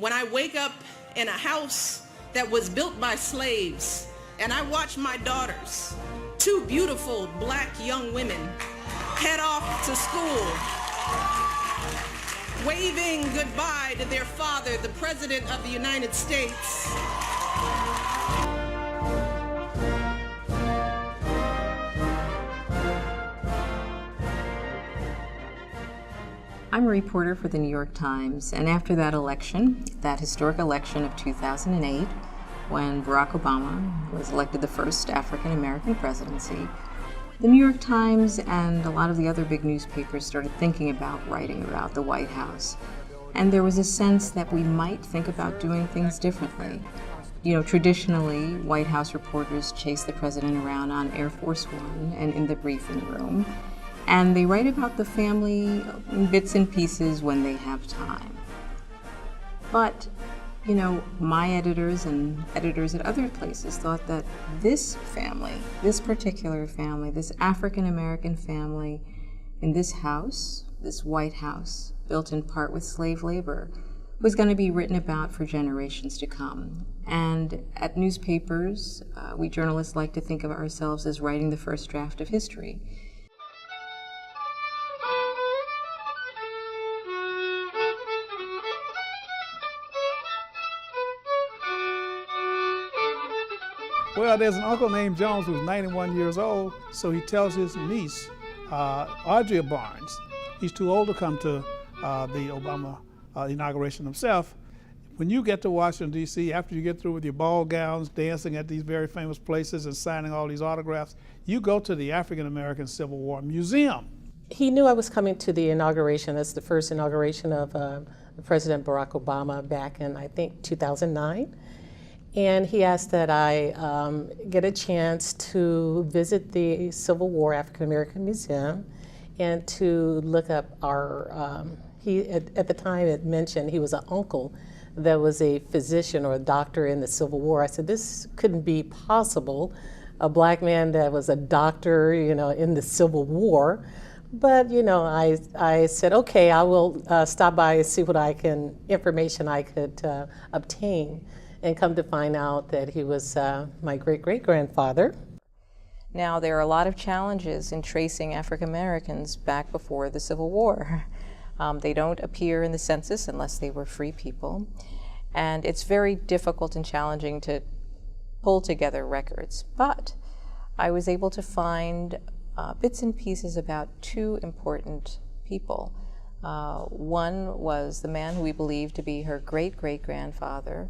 when I wake up in a house that was built by slaves, and I watch my daughters, two beautiful black young women, head off to school, waving goodbye to their father, the President of the United States. I'm a reporter for the New York Times, and after that election, that historic election of 2008, when Barack Obama was elected the first African-American presidency, the New York Times and a lot of the other big newspapers started thinking about writing about the White House. And there was a sense that we might think about doing things differently. You know, traditionally, White House reporters chase the president around on Air Force One and in the briefing room, and they write about the family in bits and pieces when they have time. But, you know, my editors and editors at other places thought that this family, this particular family, this African-American family in this house, this White House, built in part with slave labor, was going to be written about for generations to come. And at newspapers, we journalists like to think of ourselves as writing the first draft of history. Well, there's an uncle named Jones who's 91 years old, so he tells his niece, Audrey Barnes, he's too old to come to the Obama inauguration himself. When you get to Washington, D.C., after you get through with your ball gowns, dancing at these very famous places and signing all these autographs, you go to the African American Civil War Museum. He knew I was coming to the inauguration. That's the first inauguration of President Barack Obama back in, I think, 2009. And he asked that I get a chance to visit the Civil War African American Museum and to look up our, he at the time had mentioned he was an uncle that was a physician or a doctor in the Civil War. I said, this couldn't be possible, a black man that was a doctor, you know, in the Civil War. But, you know, I said, okay, I will stop by and see what information I could obtain. And come to find out that he was my great-great-grandfather. Now, there are a lot of challenges in tracing African Americans back before the Civil War. They don't appear in the census unless they were free people. And it's very difficult and challenging to pull together records. But I was able to find bits and pieces about two important people. One was the man who we believe to be her great-great-grandfather.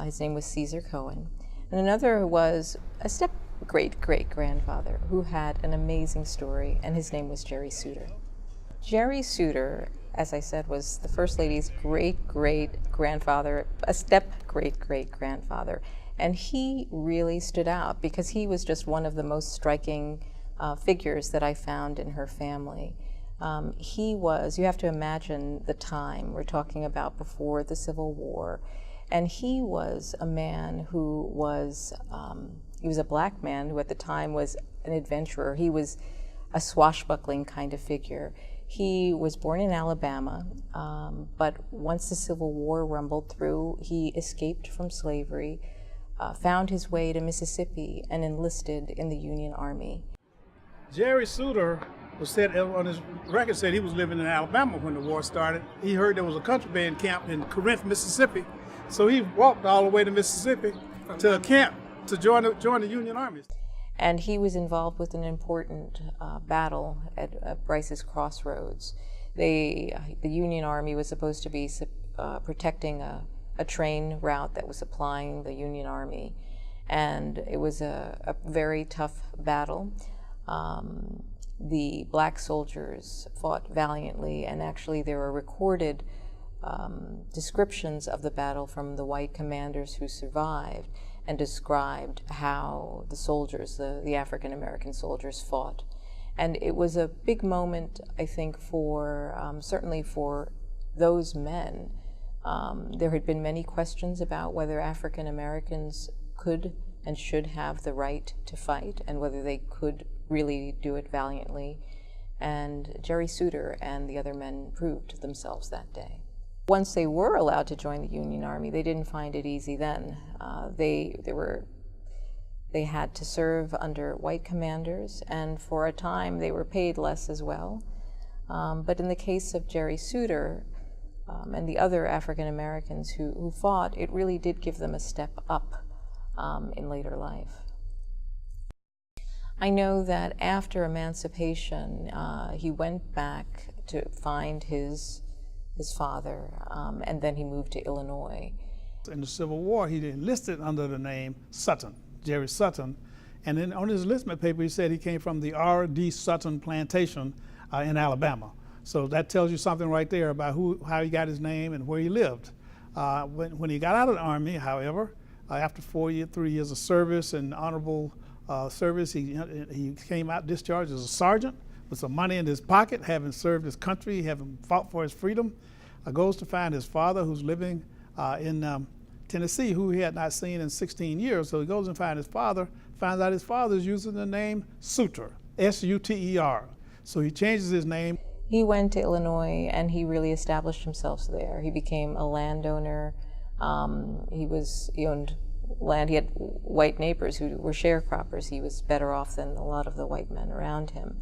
His name was Cesar Cohen. And another was a step-great-great-grandfather who had an amazing story, and his name was Jerry Souter. Jerry Souter, as I said, was the First Lady's great-great-grandfather, a step-great-great-grandfather. And he really stood out because he was just one of the most striking figures that I found in her family. He was, you have to imagine the time, we're talking about before the Civil War. And he was a man who was, he was a black man who at the time was an adventurer. He was a swashbuckling kind of figure. He was born in Alabama, but once the Civil War rumbled through, he escaped from slavery, found his way to Mississippi, and enlisted in the Union Army. Jerry Souter was said on his record said he was living in Alabama when the war started. He heard there was a contraband camp in Corinth, Mississippi. So he walked all the way to Mississippi to a camp to join the Union Army. And he was involved with an important battle at Brices Crossroads. The Union Army was supposed to be protecting a train route that was supplying the Union Army. And it was a very tough battle. The black soldiers fought valiantly, and actually there were recorded descriptions of the battle from the white commanders who survived and described how the soldiers, the African-American soldiers, fought. And it was a big moment, I think, for certainly for those men. There had been many questions about whether African-Americans could and should have the right to fight and whether they could really do it valiantly. And Jerry Souter and the other men proved themselves that day. Once they were allowed to join the Union Army, they didn't find it easy then. They had to serve under white commanders, and for a time they were paid less as well. But in the case of Jerry Souter and the other African Americans who fought, it really did give them a step up in later life. I know that after emancipation, he went back to find his father, and then he moved to Illinois. In the Civil War, he enlisted under the name Sutton, Jerry Sutton, and then on his enlistment paper he said he came from the R.D. Sutton plantation in Alabama. So that tells you something right there about how he got his name and where he lived. When he got out of the Army, however, after 3 years of service and honorable service, he came out discharged as a sergeant with some money in his pocket, having served his country, having fought for his freedom. Goes to find his father, who's living in Tennessee, who he had not seen in 16 years. So he goes and finds his father, finds out his father's using the name Souter, S-U-T-E-R. So he changes his name. He went to Illinois and he really established himself there. He became a landowner. He owned land. He had white neighbors who were sharecroppers. He was better off than a lot of the white men around him.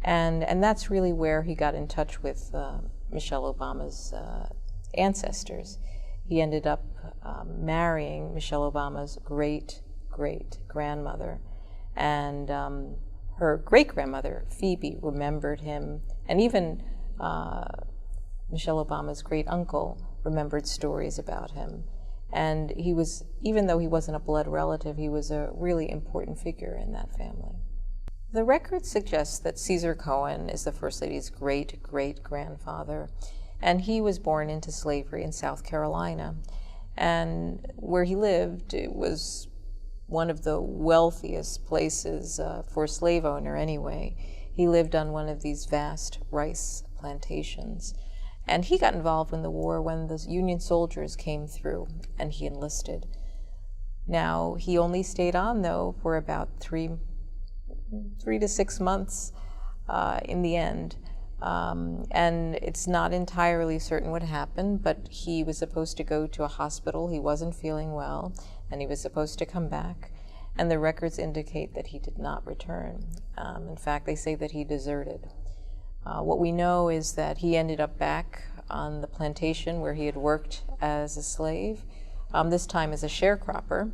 And that's really where he got in touch with Michelle Obama's ancestors. He ended up marrying Michelle Obama's great-great-grandmother, and her great-grandmother, Phoebe, remembered him, and even Michelle Obama's great-uncle remembered stories about him. And he was, even though he wasn't a blood relative, he was a really important figure in that family. The record suggests that Cesar Cohen is the First Lady's great-great-grandfather, and he was born into slavery in South Carolina. And where he lived, it was one of the wealthiest places for a slave owner anyway. He lived on one of these vast rice plantations. And he got involved in the war when the Union soldiers came through and he enlisted. Now, he only stayed on, though, for about three to 6 months in the end. And it's not entirely certain what happened, but he was supposed to go to a hospital. He wasn't feeling well, and he was supposed to come back. And the records indicate that he did not return. In fact, they say that he deserted. What we know is that he ended up back on the plantation where he had worked as a slave, this time as a sharecropper.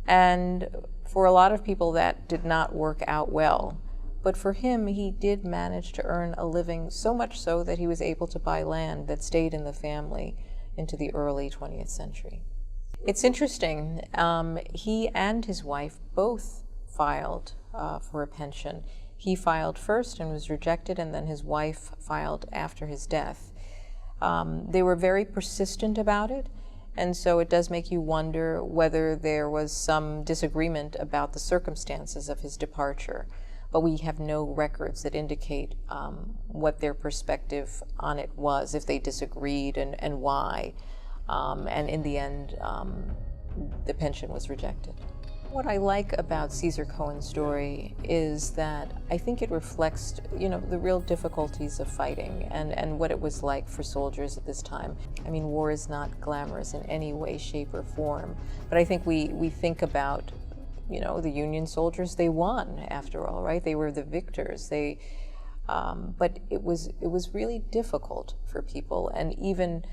And for a lot of people, that did not work out well. But for him, he did manage to earn a living, so much so that he was able to buy land that stayed in the family into the early 20th century. It's interesting, he and his wife both filed for a pension. He filed first and was rejected, and then his wife filed after his death. They were very persistent about it, and so it does make you wonder whether there was some disagreement about the circumstances of his departure. But we have no records that indicate what their perspective on it was, if they disagreed and why. And in the end, the pension was rejected. What I like about Cesar Cohen's story is that I think it reflects, the real difficulties of fighting and what it was like for soldiers at this time. I mean, war is not glamorous in any way, shape, or form. But I think we think about, the Union soldiers, they won after all, right? They were the victors. But it was really difficult for people, and even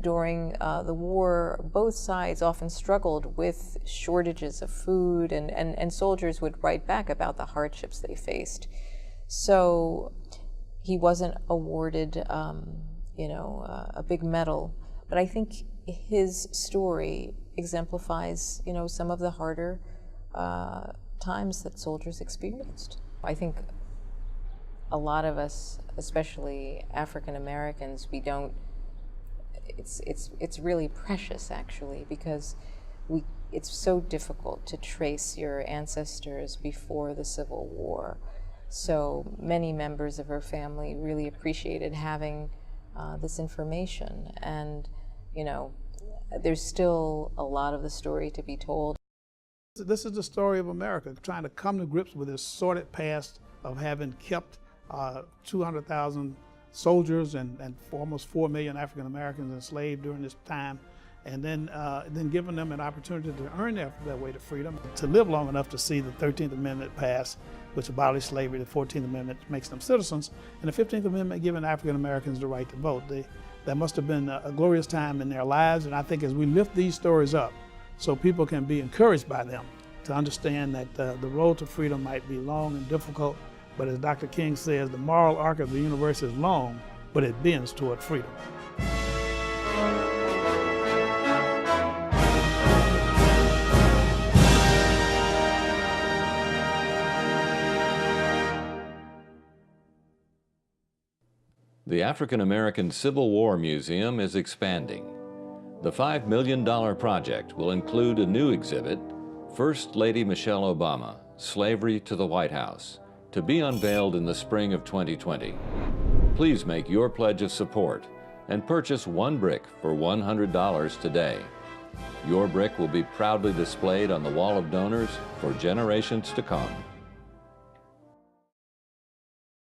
during the war, both sides often struggled with shortages of food, and soldiers would write back about the hardships they faced. So he wasn't awarded, a big medal, but I think his story exemplifies, some of the harder times that soldiers experienced. I think a lot of us, especially African Americans, we don't. It's really precious, actually, because it's so difficult to trace your ancestors before the Civil War. So many members of her family really appreciated having this information, and there's still a lot of the story to be told. This is the story of America, trying to come to grips with this sordid past of having kept 200,000 soldiers and almost 4 million African Americans enslaved during this time, and then giving them an opportunity to earn their way to freedom, to live long enough to see the 13th Amendment pass, which abolished slavery. The 14th Amendment makes them citizens, and the 15th Amendment giving African Americans the right to vote. That must have been a glorious time in their lives, and I think as we lift these stories up so people can be encouraged by them to understand that the road to freedom might be long and difficult, but as Dr. King says, the moral arc of the universe is long, but it bends toward freedom. The African American Civil War Museum is expanding. The $5 million project will include a new exhibit, First Lady Michelle Obama, Slavery to the White House, to be unveiled in the spring of 2020. Please make your pledge of support and purchase one brick for $100 today. Your brick will be proudly displayed on the wall of donors for generations to come.